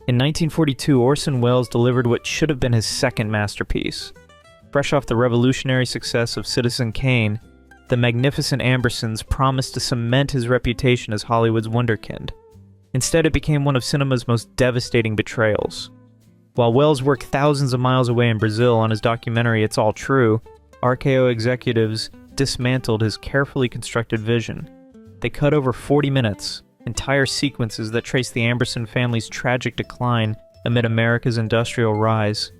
In 1942, Orson Welles delivered what should have been his second masterpiece. Fresh off the revolutionary success of Citizen Kane, The Magnificent Ambersons promised to cement his reputation as Hollywood's wunderkind. Instead, it became one of cinema's most devastating betrayals. While Welles worked thousands of miles away in Brazil on his documentary It's All True, RKO executives dismantled his carefully constructed vision. They cut over 40 minutes, entire sequences that trace the Amberson family's tragic decline amid America's industrial rise.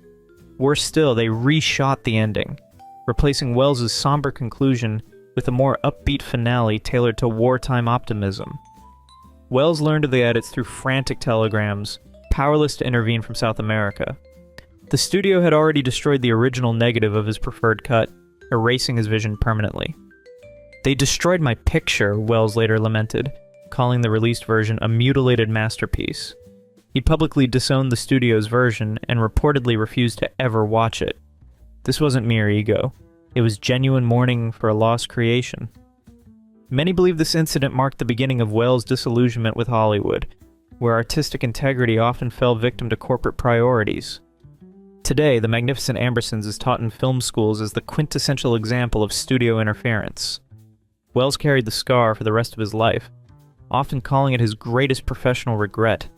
Worse still, they reshot the ending, replacing Welles's somber conclusion with a more upbeat finale tailored to wartime optimism. Welles learned of the edits through frantic telegrams, powerless to intervene from South America. The studio had already destroyed the original negative of his preferred cut, erasing his vision permanently. "They destroyed my picture," Welles later lamented, calling the released version a mutilated masterpiece. He publicly disowned the studio's version and reportedly refused to ever watch it. This wasn't mere ego. It was genuine mourning for a lost creation. Many believe this incident marked the beginning of Welles' disillusionment with Hollywood, where artistic integrity often fell victim to corporate priorities. Today, The Magnificent Ambersons is taught in film schools as the quintessential example of studio interference. Welles carried the scar for the rest of his life, often calling it his greatest professional regret,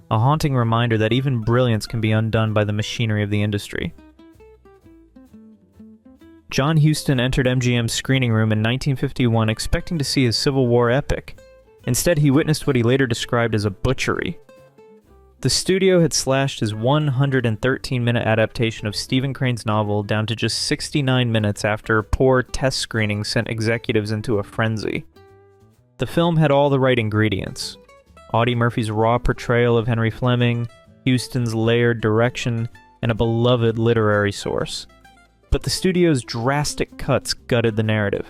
a haunting reminder that even brilliance can be undone by the machinery of the industry. John Huston entered MGM's screening room in 1951 expecting to see his Civil War epic. Instead, he witnessed what he later described as a butchery. The studio had slashed his 113-minute adaptation of Stephen Crane's novel down to just 69 minutes after poor test screenings sent executives into a frenzy. The film had all the right ingredients: Audie Murphy's raw portrayal of Henry Fleming, Huston's layered direction, and a beloved literary source. But the studio's drastic cuts gutted the narrative.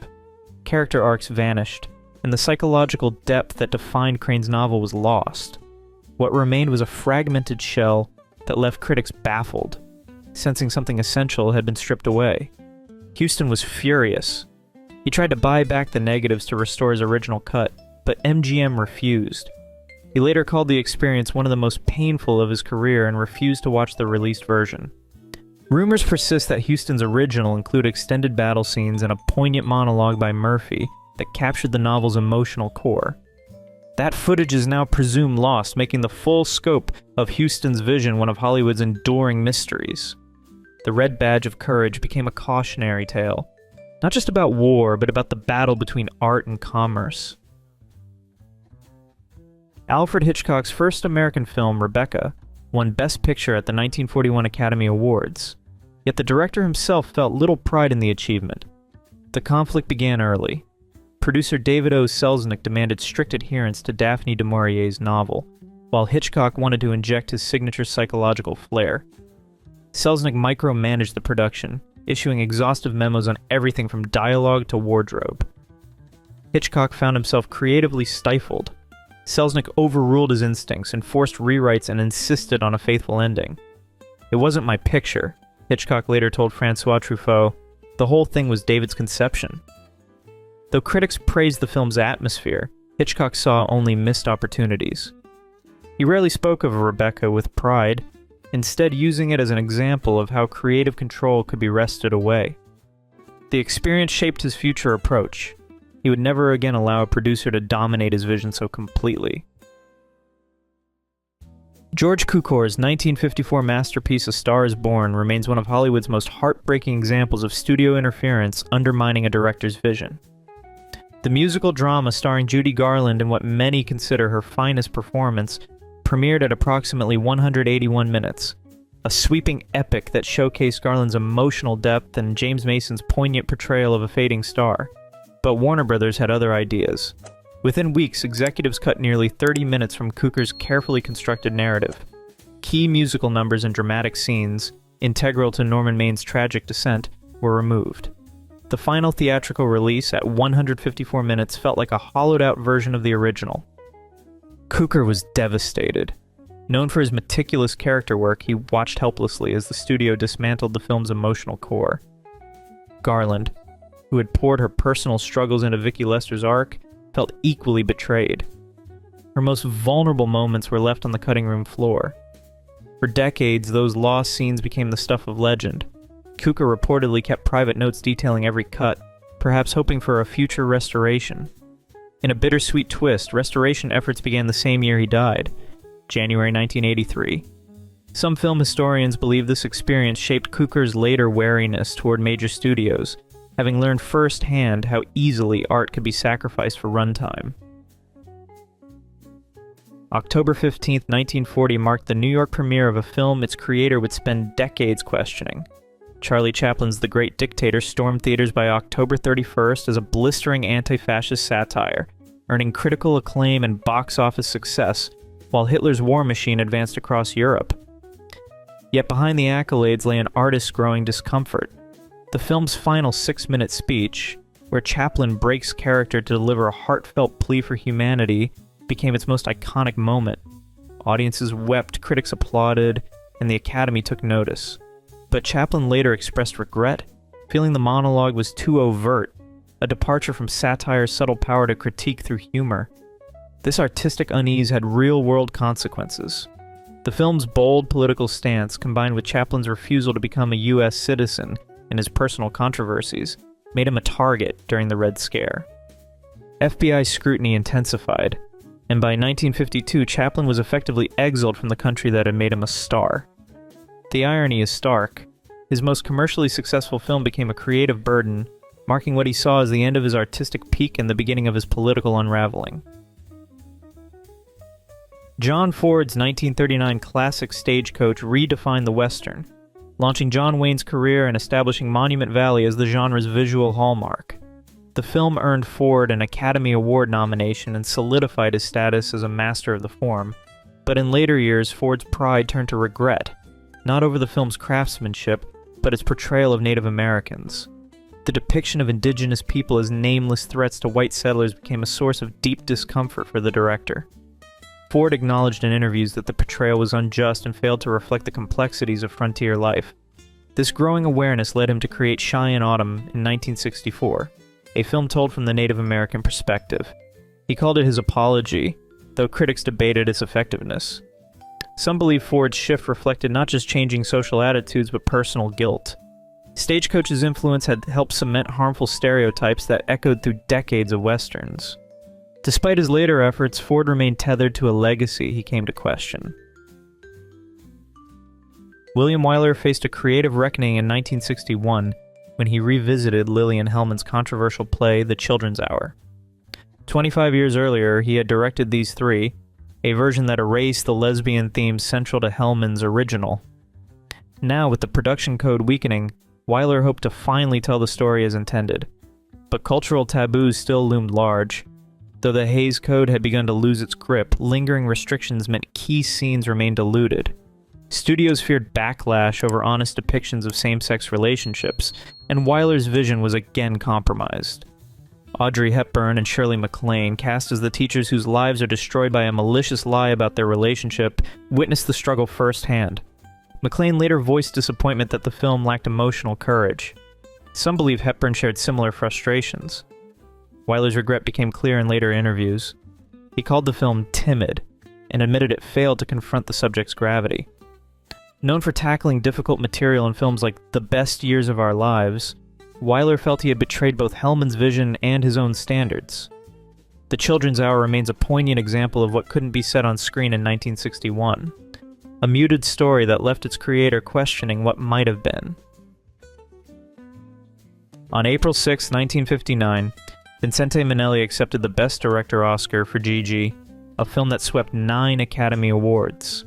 Character arcs vanished, and the psychological depth that defined Crane's novel was lost. What remained was a fragmented shell that left critics baffled, sensing something essential had been stripped away. Huston was furious. He tried to buy back the negatives to restore his original cut, but MGM refused. He later called the experience one of the most painful of his career and refused to watch the released version. Rumors persist that Huston's original include extended battle scenes and a poignant monologue by Murphy that captured the novel's emotional core. That footage is now presumed lost, making the full scope of Huston's vision one of Hollywood's enduring mysteries. The Red Badge of Courage became a cautionary tale, not just about war, but about the battle between art and commerce. Alfred Hitchcock's first American film, Rebecca, won Best Picture at the 1941 Academy Awards. Yet the director himself felt little pride in the achievement. The conflict began early. Producer David O. Selznick demanded strict adherence to Daphne du Maurier's novel, while Hitchcock wanted to inject his signature psychological flair. Selznick micromanaged the production, issuing exhaustive memos on everything from dialogue to wardrobe. Hitchcock found himself creatively stifled. Selznick overruled his instincts, enforced rewrites, and insisted on a faithful ending. "It wasn't my picture," Hitchcock later told Francois Truffaut. "The whole thing was David's conception." Though critics praised the film's atmosphere, Hitchcock saw only missed opportunities. He rarely spoke of Rebecca with pride, instead using it as an example of how creative control could be wrested away. The experience shaped his future approach. He would never again allow a producer to dominate his vision so completely. George Cukor's 1954 masterpiece A Star is Born remains one of Hollywood's most heartbreaking examples of studio interference undermining a director's vision. The musical drama starring Judy Garland in what many consider her finest performance premiered at approximately 181 minutes, a sweeping epic that showcased Garland's emotional depth and James Mason's poignant portrayal of a fading star. But Warner Brothers had other ideas. Within weeks, executives cut nearly 30 minutes from Cukor's carefully constructed narrative. Key musical numbers and dramatic scenes, integral to Norman Main's tragic descent, were removed. The final theatrical release at 154 minutes felt like a hollowed-out version of the original. Cukor was devastated. Known for his meticulous character work, he watched helplessly as the studio dismantled the film's emotional core. Garland, who had poured her personal struggles into Vicki Lester's arc, felt equally betrayed. Her most vulnerable moments were left on the cutting room floor. For decades, those lost scenes became the stuff of legend. Cukor reportedly kept private notes detailing every cut, perhaps hoping for a future restoration. In a bittersweet twist, restoration efforts began the same year he died, January 1983. Some film historians believe this experience shaped Cukor's later wariness toward major studios, having learned firsthand how easily art could be sacrificed for runtime. October 15, 1940 marked the New York premiere of a film its creator would spend decades questioning. Charlie Chaplin's The Great Dictator stormed theaters by October 31st as a blistering anti-fascist satire, earning critical acclaim and box office success, while Hitler's war machine advanced across Europe. Yet behind the accolades lay an artist's growing discomfort. The film's final 6-minute speech, where Chaplin breaks character to deliver a heartfelt plea for humanity, became its most iconic moment. Audiences wept, critics applauded, and the Academy took notice. But Chaplin later expressed regret, feeling the monologue was too overt, a departure from satire's subtle power to critique through humor. This artistic unease had real-world consequences. The film's bold political stance, combined with Chaplin's refusal to become a U.S. citizen and his personal controversies, made him a target during the Red Scare. FBI scrutiny intensified, and by 1952 Chaplin was effectively exiled from the country that had made him a star. The irony is stark. His most commercially successful film became a creative burden, marking what he saw as the end of his artistic peak and the beginning of his political unraveling. John Ford's 1939 classic Stagecoach redefined the Western, launching John Wayne's career and establishing Monument Valley as the genre's visual hallmark. The film earned Ford an Academy Award nomination and solidified his status as a master of the form, but in later years Ford's pride turned to regret, not over the film's craftsmanship, but its portrayal of Native Americans. The depiction of indigenous people as nameless threats to white settlers became a source of deep discomfort for the director. Ford acknowledged in interviews that the portrayal was unjust and failed to reflect the complexities of frontier life. This growing awareness led him to create Cheyenne Autumn in 1964, a film told from the Native American perspective. He called it his apology, though critics debated its effectiveness. Some believe Ford's shift reflected not just changing social attitudes but personal guilt. Stagecoach's influence had helped cement harmful stereotypes that echoed through decades of westerns. Despite his later efforts, Ford remained tethered to a legacy he came to question. William Wyler faced a creative reckoning in 1961 when he revisited Lillian Hellman's controversial play The Children's Hour. 25 years earlier, he had directed These Three, a version that erased the lesbian themes central to Hellman's original. Now, with the production code weakening, Wyler hoped to finally tell the story as intended. But cultural taboos still loomed large. Though the Hays Code had begun to lose its grip, lingering restrictions meant key scenes remained diluted. Studios feared backlash over honest depictions of same-sex relationships, and Wyler's vision was again compromised. Audrey Hepburn and Shirley MacLaine, cast as the teachers whose lives are destroyed by a malicious lie about their relationship, witnessed the struggle firsthand. MacLaine later voiced disappointment that the film lacked emotional courage. Some believe Hepburn shared similar frustrations. Wyler's regret became clear in later interviews. He called the film timid, and admitted it failed to confront the subject's gravity. Known for tackling difficult material in films like The Best Years of Our Lives, Wyler felt he had betrayed both Hellman's vision and his own standards. The Children's Hour remains a poignant example of what couldn't be said on screen in 1961, a muted story that left its creator questioning what might have been. On April 6, 1959, Vincente Minnelli accepted the Best Director Oscar for Gigi, a film that swept 9 Academy Awards.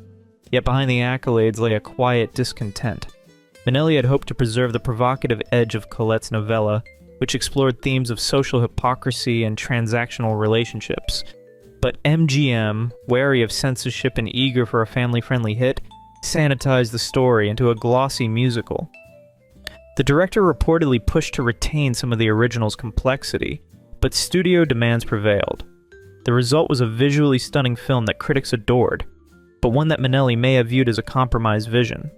Yet behind the accolades lay a quiet discontent. Minnelli had hoped to preserve the provocative edge of Colette's novella, which explored themes of social hypocrisy and transactional relationships. But MGM, wary of censorship and eager for a family-friendly hit, sanitized the story into a glossy musical. The director reportedly pushed to retain some of the original's complexity, but studio demands prevailed. The result was a visually stunning film that critics adored, but one that Minnelli may have viewed as a compromised vision.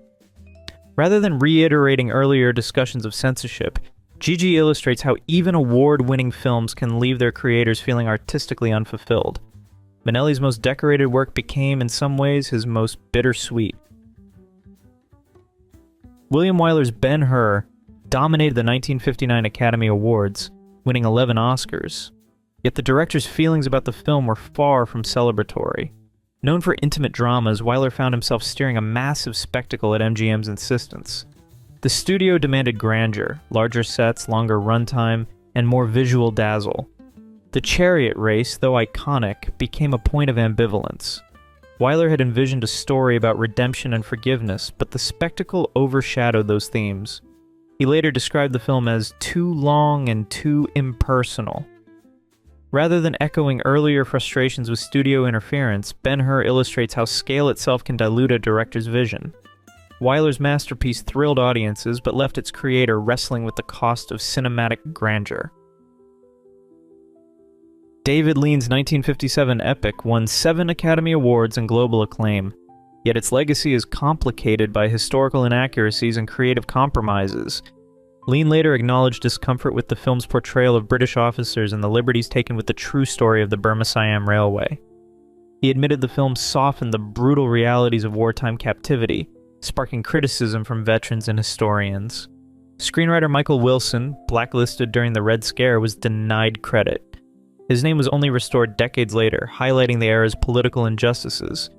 Rather than reiterating earlier discussions of censorship, Gigi illustrates how even award-winning films can leave their creators feeling artistically unfulfilled. Minnelli's most decorated work became, in some ways, his most bittersweet. William Wyler's Ben-Hur dominated the 1959 Academy Awards, winning 11 Oscars. Yet the director's feelings about the film were far from celebratory. Known for intimate dramas, Wyler found himself steering a massive spectacle at MGM's insistence. The studio demanded grandeur, larger sets, longer runtime, and more visual dazzle. The chariot race, though iconic, became a point of ambivalence. Wyler had envisioned a story about redemption and forgiveness, but the spectacle overshadowed those themes. He later described the film as too long and too impersonal. Rather than echoing earlier frustrations with studio interference, Ben-Hur illustrates how scale itself can dilute a director's vision. Wyler's masterpiece thrilled audiences, but left its creator wrestling with the cost of cinematic grandeur. David Lean's 1957 epic won 7 Academy Awards and global acclaim, yet its legacy is complicated by historical inaccuracies and creative compromises. Lean later acknowledged discomfort with the film's portrayal of British officers and the liberties taken with the true story of the Burma-Siam Railway. He admitted the film softened the brutal realities of wartime captivity, sparking criticism from veterans and historians. Screenwriter Michael Wilson, blacklisted during the Red Scare, was denied credit. His name was only restored decades later, highlighting the era's political injustices.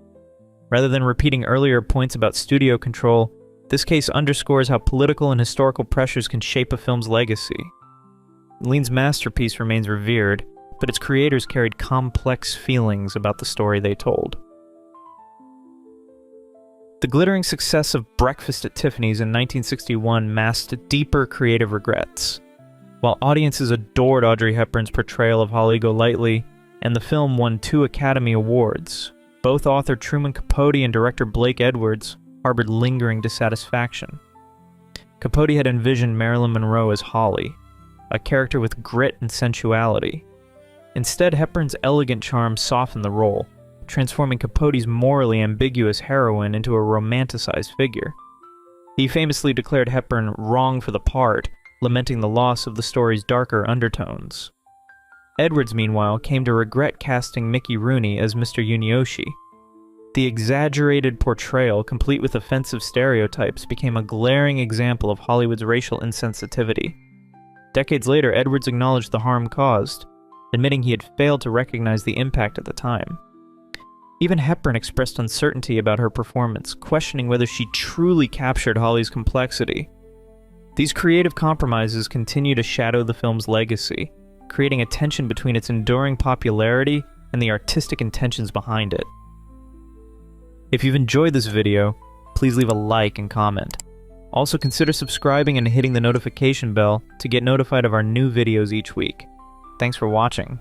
Rather than repeating earlier points about studio control, this case underscores how political and historical pressures can shape a film's legacy. Lean's masterpiece remains revered, but its creators carried complex feelings about the story they told. The glittering success of Breakfast at Tiffany's in 1961 masked deeper creative regrets. While audiences adored Audrey Hepburn's portrayal of Holly Golightly, and the film won 2 Academy Awards, both author Truman Capote and director Blake Edwards harbored lingering dissatisfaction. Capote had envisioned Marilyn Monroe as Holly, a character with grit and sensuality. Instead, Hepburn's elegant charm softened the role, transforming Capote's morally ambiguous heroine into a romanticized figure. He famously declared Hepburn wrong for the part, lamenting the loss of the story's darker undertones. Edwards, meanwhile, came to regret casting Mickey Rooney as Mr. Yunioshi. The exaggerated portrayal, complete with offensive stereotypes, became a glaring example of Hollywood's racial insensitivity. Decades later, Edwards acknowledged the harm caused, admitting he had failed to recognize the impact at the time. Even Hepburn expressed uncertainty about her performance, questioning whether she truly captured Holly's complexity. These creative compromises continue to shadow the film's legacy, creating a tension between its enduring popularity and the artistic intentions behind it. If you've enjoyed this video, please leave a like and comment. Also consider subscribing and hitting the notification bell to get notified of our new videos each week. Thanks for watching.